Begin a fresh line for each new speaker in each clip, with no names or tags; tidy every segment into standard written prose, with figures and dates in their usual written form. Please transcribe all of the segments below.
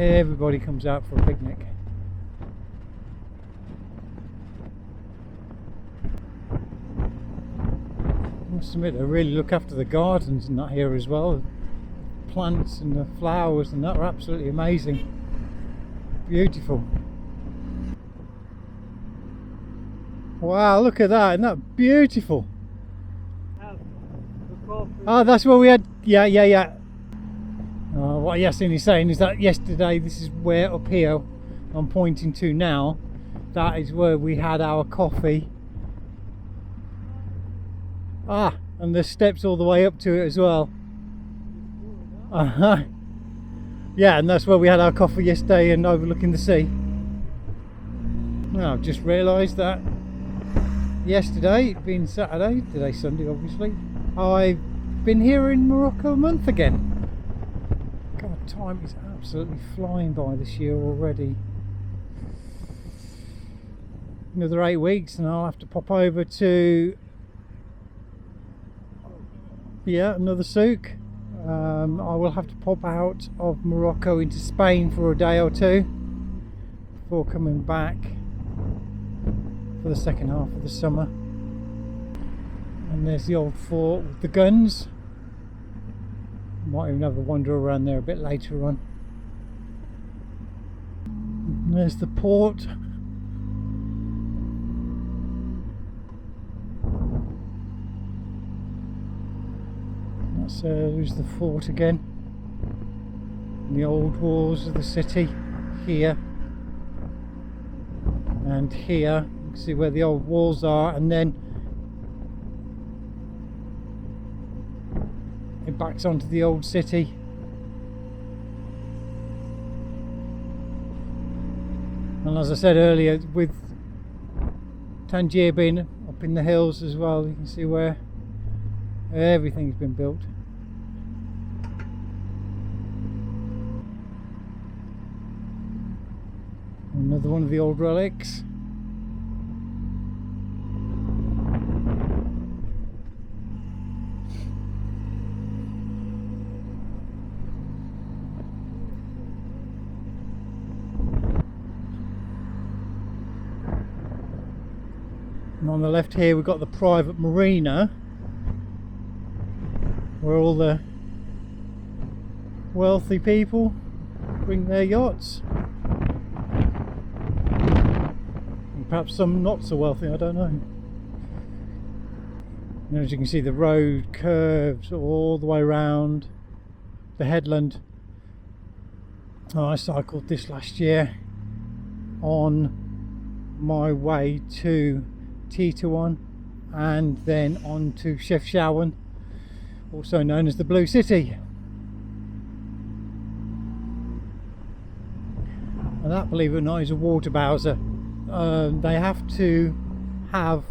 Everybody comes out for a picnic. I must admit, they really look after the gardens and that here as well. The plants and the flowers and that are absolutely amazing. Beautiful. Wow, look at that, isn't that beautiful? Oh, that's where we had, yeah. What Yassine is saying is that yesterday, this is where up here I'm pointing to now, that is where we had our coffee. And there's steps all the way up to it as well. Yeah, and that's where we had our coffee yesterday and overlooking the sea. Now I've just realised that yesterday, being Saturday, today Sunday obviously, I've been here in Morocco a month again. God, time is absolutely flying by this year already. Another 8 weeks and I'll have to pop over to another souk. I will have to pop out of Morocco into Spain for a day or two before coming back for the second half of the summer. And there's the old fort with the guns. Might even have a wander around there a bit later on. And there's the port. There's the fort again. And the old walls of the city here. And here, you can see where the old walls are, and then it backs onto the old city. And as I said earlier, with Tangier being up in the hills as well, you can see where everything's been built. Another one of the old relics. And on the left here we've got the private marina, where all the wealthy people bring their yachts. And perhaps some not so wealthy, I don't know. And as you can see, the road curves all the way around the headland. I cycled this last year on my way to Tétouan and then on to Chefchaouen, also known as the Blue City. And that, believe it or not, is a water bowser. They have to have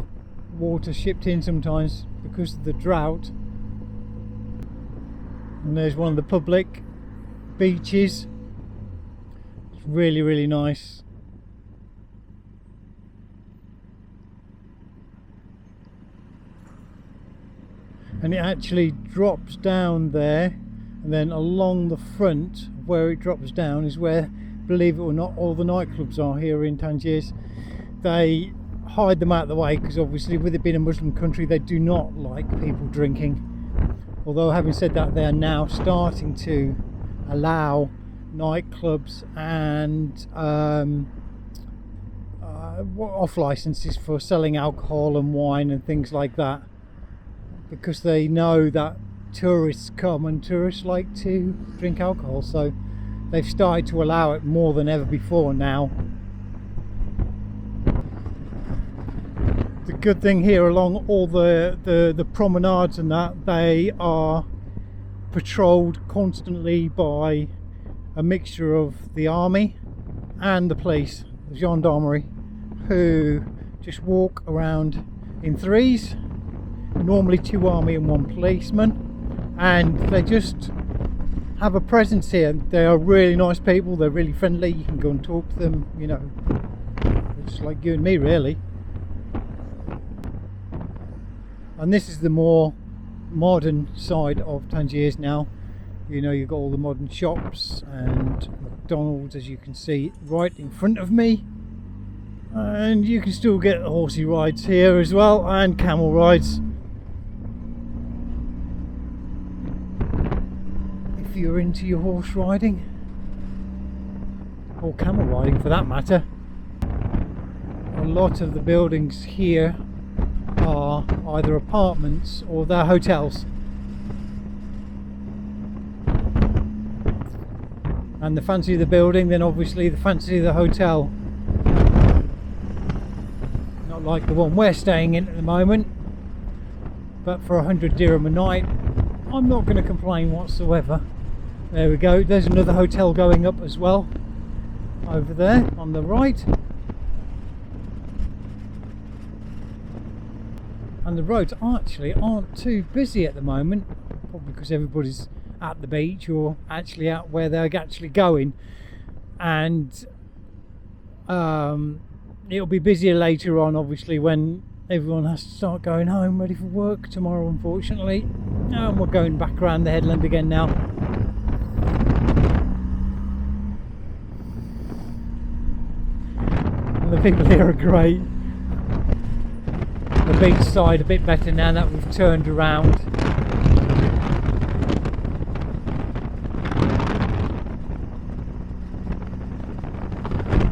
water shipped in sometimes because of the drought. And there's one of the public beaches. It's really, really nice. And it actually drops down there, and then along the front where it drops down is where, believe it or not, all the nightclubs are here in Tangier. They hide them out of the way because obviously with it being a Muslim country they do not like people drinking. Although having said that, they are now starting to allow nightclubs and off licenses for selling alcohol and wine and things like that, because they know that tourists come and tourists like to drink alcohol, so they've started to allow it more than ever before now. The good thing here along all the promenades and that, they are patrolled constantly by a mixture of the army and the police, the gendarmerie, who just walk around in threes, normally 2 army and 1 policeman, and they just have a presence here. They are really nice people, they're really friendly, you can go and talk to them, you know, just like you and me really. And this is the more modern side of Tangier now. You know, you've got all the modern shops and McDonald's, as you can see right in front of me, and you can still get horsey rides here as well, and camel rides if you're into your horse riding, or camel riding for that matter. A lot of the buildings here are either apartments or they're hotels, and the fancier the building, then obviously the fancier the hotel. Not like the one we're staying in at the moment, but for 100 dirham a night I'm not going to complain whatsoever. There we go, there's another hotel going up as well over there on the right. And the roads actually aren't too busy at the moment, probably because everybody's at the beach or actually out where they're actually going, and it'll be busier later on, obviously, when everyone has to start going home ready for work tomorrow, unfortunately. And we're going back around the headland again now. And the people here are great. The beach side a bit better now that we've turned around.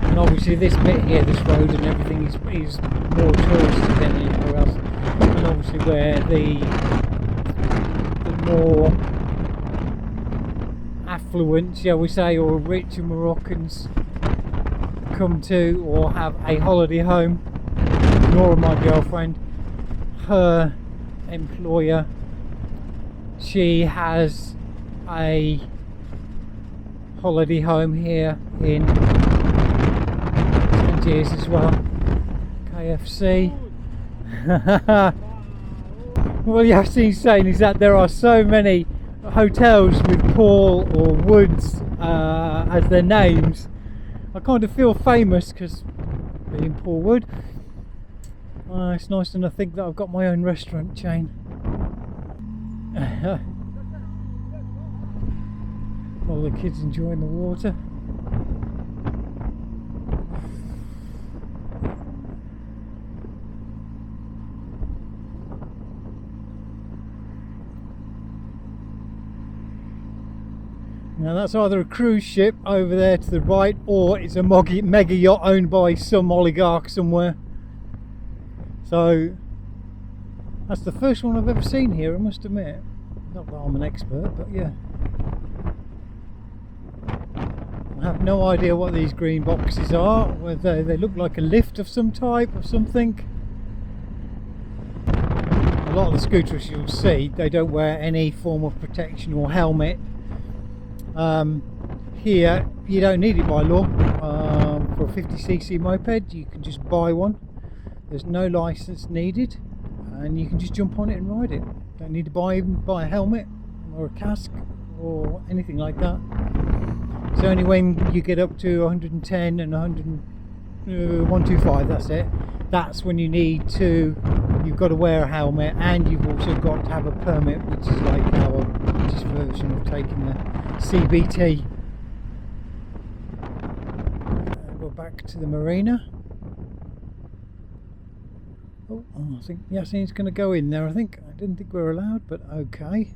And obviously this bit here, this road and everything is more touristy than anywhere else. And obviously where the more affluent, shall we say, or richer Moroccans come to or have a holiday home. Nora, my girlfriend, her employer, she has a holiday home here in Tangier as well. KFC. What Yassine's saying is that there are so many hotels with Paul or Woods as their names. I kind of feel famous because being Paul Wood. It's nice to think that I've got my own restaurant chain. All the kids enjoying the water. Now that's either a cruise ship over there to the right, or it's a mega yacht owned by some oligarch somewhere. So that's the first one I've ever seen here, I must admit. Not that I'm an expert, but yeah. I have no idea what these green boxes are, whether they look like a lift of some type or something. A lot of the scooters you'll see, they don't wear any form of protection or helmet. Here you don't need it by law. For a 50cc moped you can just buy one. There's no license needed, and you can just jump on it and ride it. Don't need to even buy a helmet or a casque or anything like that. It's only when you get up to 110 and 125, that's it. That's when you've got to wear a helmet, and you've also got to have a permit, which is like our British version of taking the CBT. Go back to the marina. Oh, I think Yassine's going to go in there, I think. I didn't think we were allowed, but okay.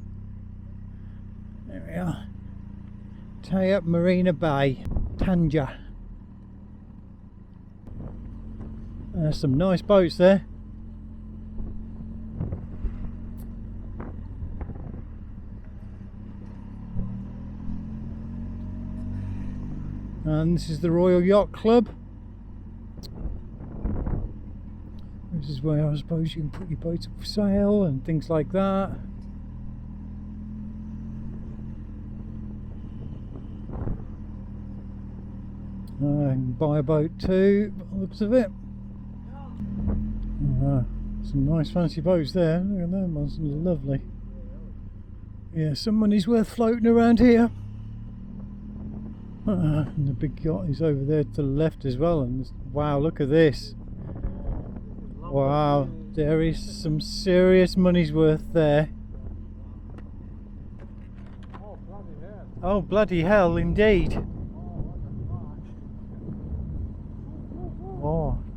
There we are. Tayab Marina Bay, Tangier. There's some nice boats there. And this is the Royal Yacht Club. This is where I suppose you can put your boat up for sale and things like that. You can buy a boat too, by the looks of it. Some nice fancy boats there. Look at them, that's lovely. Yeah, some money's worth floating around here. And the big yacht is over there to the left as well. And wow, look at this. Wow, there is some serious money's worth there. Oh bloody hell, indeed.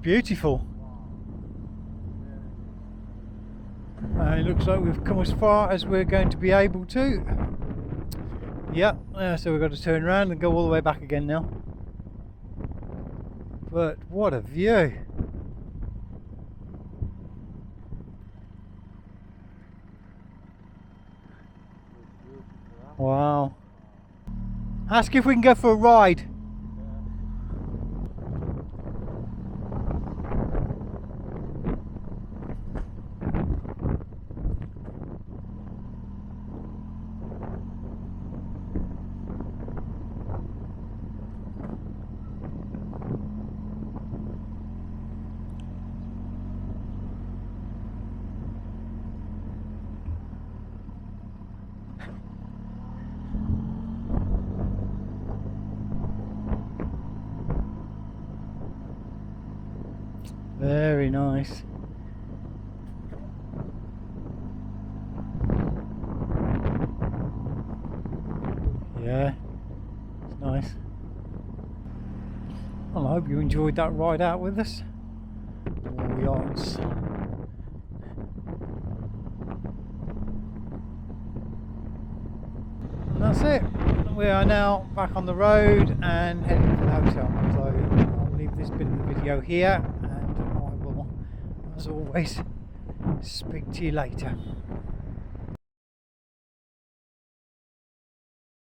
beautiful. And it looks like we've come as far as we're going to be able to. Yep, so we've got to turn around and go all the way back again now. But what a view! Wow. Ask if we can go for a ride. Very nice. Yeah, it's nice. Well, I hope you enjoyed that ride out with us. All yachts. And that's it. We are now back on the road and heading for the hotel. So I'll leave this bit of the video here. As always, speak to you later.